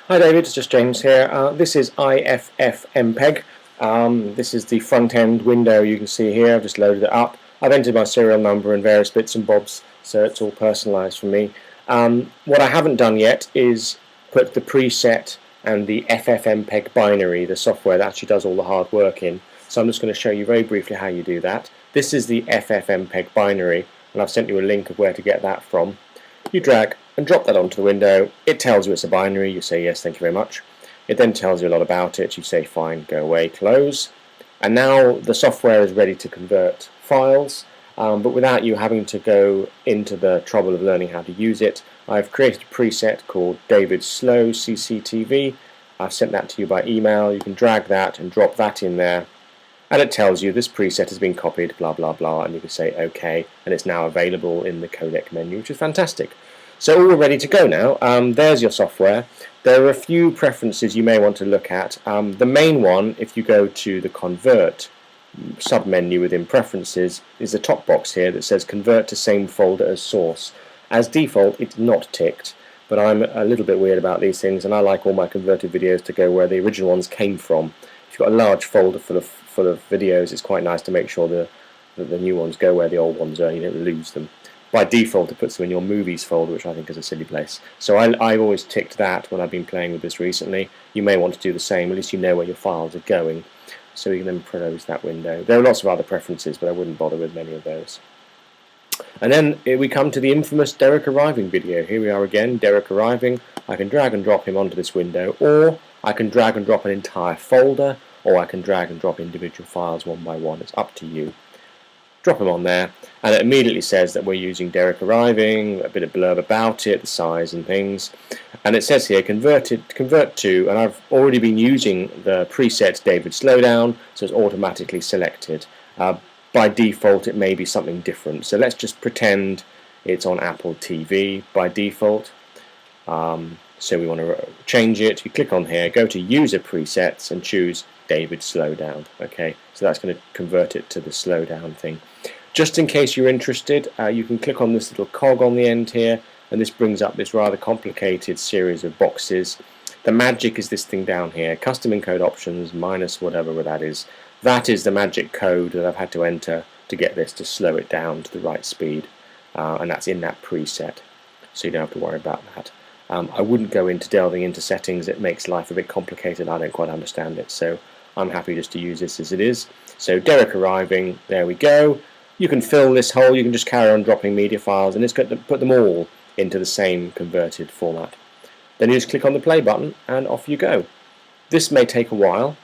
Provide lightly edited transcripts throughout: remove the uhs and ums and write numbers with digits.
Hi David, it's just James here. This is iFFmpeg. This is the front end window you can see here. I've just loaded it up. I've entered my serial number and various bits and bobs, so it's all personalised for me. What I haven't done yet is put the preset and the iFFmpeg binary, the software that actually does all the hard work in. So I'm just going to show you very briefly how you do that. This is the iFFmpeg binary, and I've sent you a link of where to get that from. You drag and drop that onto the window. It tells you it's a binary. You say yes, thank you very much. It then tells you a lot about it. You say fine, go away, close. And now the software is ready to convert files, but without you having to go into the trouble of learning how to use it. I've created a preset called David Slow CCTV. I've sent that to you by email. You can drag that and drop that in there, and it tells you this preset has been copied, blah blah blah, and you can say OK, and it's now available in the codec menu, which is fantastic. So all ready to go now. There's your software. There are a few preferences you may want to look at. The main one, if you go to the Convert sub-menu within Preferences, is the top box here that says Convert to same folder as source. As default, it's not ticked, but I'm a little bit weird about these things, and I like all my converted videos to go where the original ones came from. If you've got a large folder full of videos, it's quite nice to make sure that the new ones go where the old ones are, you don't lose them. By default it puts them in your movies folder, which I think is a silly place. So I've always ticked that when I've been playing with this recently. You may want to do the same, at least you know where your files are going. So you can then close that window. There are lots of other preferences, but I wouldn't bother with many of those. And then we come to the infamous Derek arriving video. Here we are again, Derek arriving. I can drag and drop him onto this window, or I can drag and drop an entire folder, or I can drag and drop individual files one by one. It's up to you. Drop them on there, and it immediately says that we're using Derek arriving, a bit of blurb about it, the size and things, and it says here convert to, and I've already been using the preset David Slowdown, so it's automatically selected. By default it may be something different, so let's just pretend it's on Apple TV by default. So we want to change it. You click on here, go to user presets and choose David Slowdown. Okay, so that's going to convert it to the slowdown thing. Just in case you're interested, you can click on this little cog on the end here, and this brings up this rather complicated series of boxes. The magic is this thing down here, custom encode options minus whatever that is. That is the magic code that I've had to enter to get this to slow it down to the right speed, and that's in that preset, so you don't have to worry about that. I wouldn't go into delving into settings. It makes life a bit complicated. I don't quite understand it, so I'm happy just to use this as it is. So Derek arriving, there we go. You can fill this hole, you can just carry on dropping media files, and it's going to put them all into the same converted format. Then you just click on the play button and off you go. This may take a while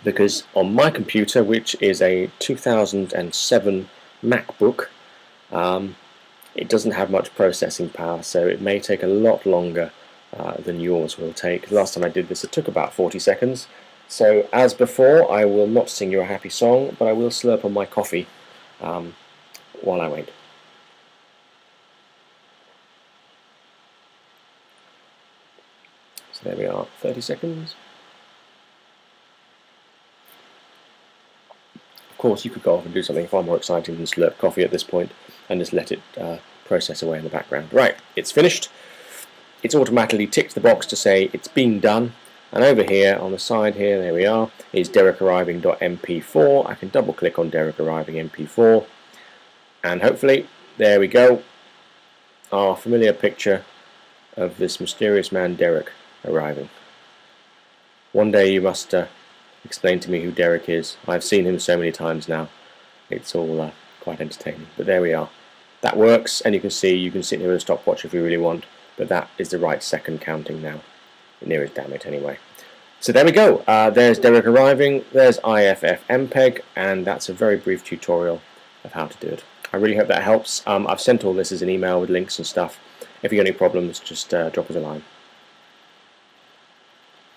because on my computer, which is a 2007 MacBook, it doesn't have much processing power, so it may take a lot longer than yours will take. Last time I did this it took about 40 seconds. So as before, I will not sing you a happy song, but I will slurp on my coffee while I wait. So there we are, 30 seconds. Of course, you could go off and do something far more exciting than slurp coffee at this point and just let it process away in the background. Right, it's finished. It's automatically ticked the box to say it's been done. And over here on the side here, there we are, is derekarriving.mp4. I can double click on Derek Arriving MP4, and hopefully, there we go, our familiar picture of this mysterious man Derek arriving. One day you must explain to me who Derek is. I've seen him so many times now. It's all quite entertaining. But there we are. That works, and you can see you can sit here with a stopwatch if you really want, but that is the right second counting now. Near as damn it anyway. So there we go. There's Derek arriving, there's iFFmpeg, and that's a very brief tutorial of how to do it. I really hope that helps. I've sent all this as an email with links and stuff. If you got any problems, just drop us a line.